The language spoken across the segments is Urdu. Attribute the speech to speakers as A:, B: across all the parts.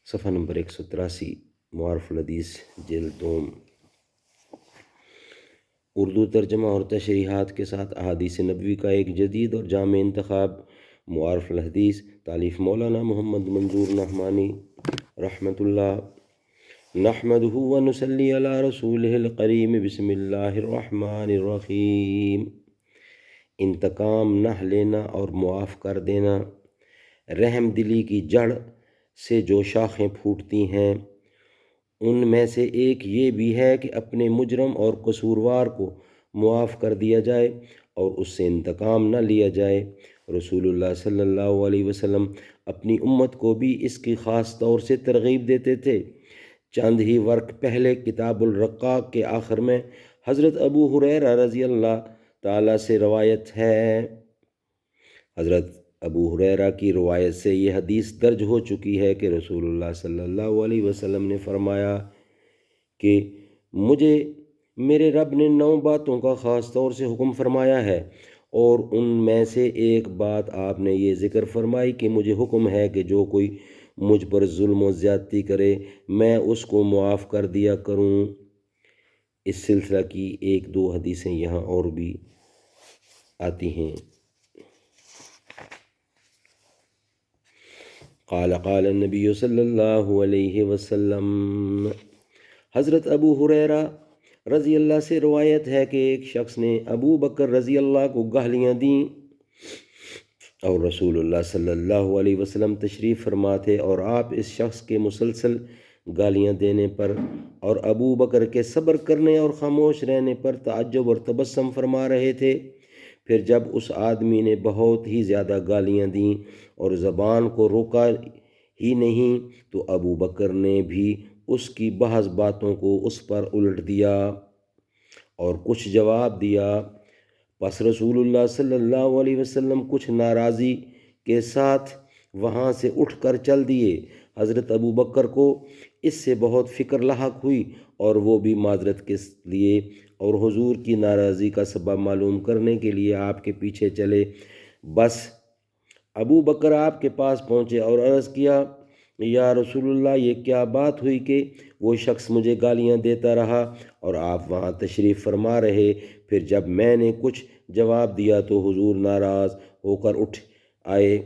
A: صفحہ نمبر 183، معارف الحدیث جلد دوم، اردو ترجمہ اور تشریحات کے ساتھ احادیث نبوی کا ایک جدید اور جامع انتخاب۔ معارف الحدیث، تالیف مولانا محمد منظور نعمانی رحمۃ اللہ۔ نحمدہ ونصلی علی رسولہ الکریم، بسم اللہ الرحمن الرحیم۔ انتقام نہ لینا اور معاف کر دینا، رحم دلی کی جڑ سے جو شاخیں پھوٹتی ہیں ان میں سے ایک یہ بھی ہے کہ اپنے مجرم اور قصوروار کو معاف کر دیا جائے اور اس سے انتقام نہ لیا جائے۔ رسول اللہ صلی اللہ علیہ وسلم اپنی امت کو بھی اس کی خاص طور سے ترغیب دیتے تھے۔ چند ہی ورق پہلے کتاب الرقاق کے آخر میں حضرت ابو ہریرہ رضی اللہ تعالیٰ سے روایت ہے، حضرت ابو ہریرہ کی روایت سے یہ حدیث درج ہو چکی ہے کہ رسول اللہ صلی اللہ علیہ وسلم نے فرمایا کہ مجھے میرے رب نے 9 باتوں کا خاص طور سے حکم فرمایا ہے، اور ان میں سے ایک بات آپ نے یہ ذکر فرمائی کہ مجھے حکم ہے کہ جو کوئی مجھ پر ظلم و زیادتی کرے میں اس کو معاف کر دیا کروں۔ اس سلسلہ کی 1-2 حدیثیں یہاں اور بھی آتی ہیں۔ قال النبی صلی اللہ علیہ وسلم، حضرت ابو ہریرہ رضی اللہ سے روایت ہے کہ ایک شخص نے ابو بکر رضی اللہ کو گالیاں دیں اور رسول اللہ صلی اللہ علیہ وسلم تشریف فرما تھے، اور آپ اس شخص کے مسلسل گالیاں دینے پر اور ابو بکر کے صبر کرنے اور خاموش رہنے پر تعجب اور تبسم فرما رہے تھے۔ پھر جب اس آدمی نے بہت ہی زیادہ گالیاں دیں اور زبان کو روکا ہی نہیں تو ابو بکر نے بھی اس کی بعض باتوں کو اس پر الٹ دیا اور کچھ جواب دیا۔ پس رسول اللہ صلی اللہ علیہ وسلم کچھ ناراضی کے ساتھ وہاں سے اٹھ کر چل دیے۔ حضرت ابو بکر کو اس سے بہت فکر لاحق ہوئی اور وہ بھی معذرت کے لیے اور حضور کی ناراضی کا سبب معلوم کرنے کے لیے آپ کے پیچھے چلے۔ بس ابو بکر آپ کے پاس پہنچے اور عرض کیا، یا رسول اللہ، یہ کیا بات ہوئی کہ وہ شخص مجھے گالیاں دیتا رہا اور آپ وہاں تشریف فرما رہے؟ پھر جب میں نے کچھ جواب دیا تو حضور ناراض ہو کر اٹھ آئے۔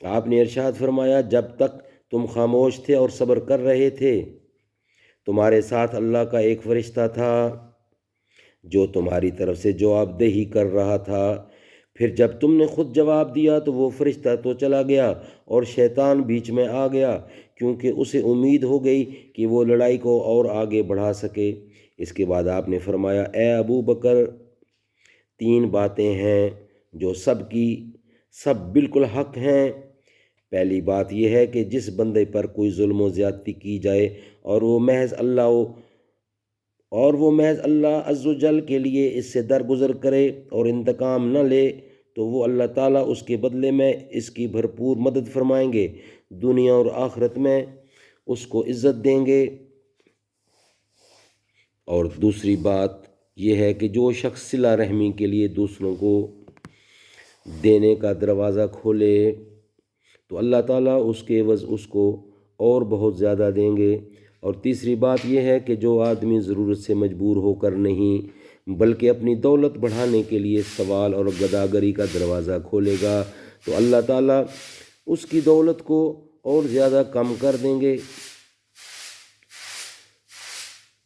A: آپ نے ارشاد فرمایا، جب تک تم خاموش تھے اور صبر کر رہے تھے تمہارے ساتھ اللہ کا ایک فرشتہ تھا جو تمہاری طرف سے جواب دہی کر رہا تھا۔ پھر جب تم نے خود جواب دیا تو وہ فرشتہ تو چلا گیا اور شیطان بیچ میں آ گیا، کیونکہ اسے امید ہو گئی کہ وہ لڑائی کو اور آگے بڑھا سکے۔ اس کے بعد آپ نے فرمایا، اے ابو بکر، 3 باتیں ہیں جو سب کی سب بالکل حق ہیں۔ پہلی بات یہ ہے کہ جس بندے پر کوئی ظلم و زیادتی کی جائے اور وہ محض اللہ عز و جل کے لیے اس سے درگزر کرے اور انتقام نہ لے تو وہ اللہ تعالیٰ اس کے بدلے میں اس کی بھرپور مدد فرمائیں گے، دنیا اور آخرت میں اس کو عزت دیں گے۔ اور دوسری بات یہ ہے کہ جو شخص صلہ رحمی کے لیے دوسروں کو دینے کا دروازہ کھولے تو اللہ تعالیٰ اس کے عوض اس کو اور بہت زیادہ دیں گے۔ اور تیسری بات یہ ہے کہ جو آدمی ضرورت سے مجبور ہو کر نہیں بلکہ اپنی دولت بڑھانے کے لیے سوال اور گداگری کا دروازہ کھولے گا تو اللہ تعالیٰ اس کی دولت کو اور زیادہ کم کر دیں گے۔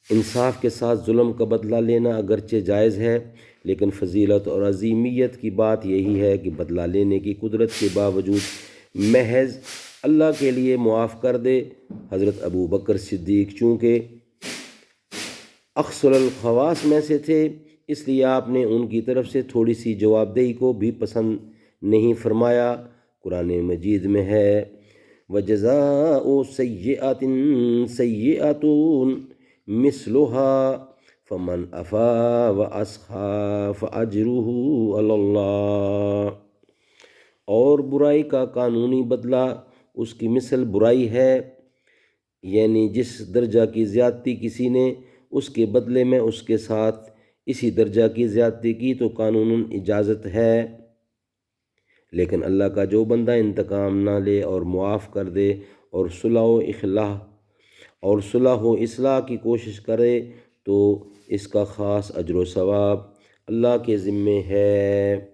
A: انصاف کے ساتھ ظلم کا بدلہ لینا اگرچہ جائز ہے، لیکن فضیلت اور عظیمیت کی بات یہی ہے کہ بدلہ لینے کی قدرت کے باوجود محض اللہ کے لیے معاف کر دے۔ حضرت ابو بکر صدیق چونکہ اخصل الخواص میں سے تھے، اس لیے آپ نے ان کی طرف سے تھوڑی سی جواب دہی کو بھی پسند نہیں فرمایا۔ قرآن مجید میں ہے، وَجَزَاءُ سَيِّئَةٍ سَيِّئَةٌ مِثْلُهَا فَمَنْ عَفَا وَأَصْلَحَ فَأَجْرُهُ عَلَى اللَّهِ۔ اور برائی کا قانونی بدلہ اس کی مثل برائی ہے، یعنی جس درجہ کی زیادتی کسی نے اس کے بدلے میں اس کے ساتھ اسی درجہ کی زیادتی کی تو قانوناً اجازت ہے، لیکن اللہ کا جو بندہ انتقام نہ لے اور معاف کر دے اور صلح و اصلاح کی کوشش کرے تو اس کا خاص اجر و ثواب اللہ کے ذمے ہے۔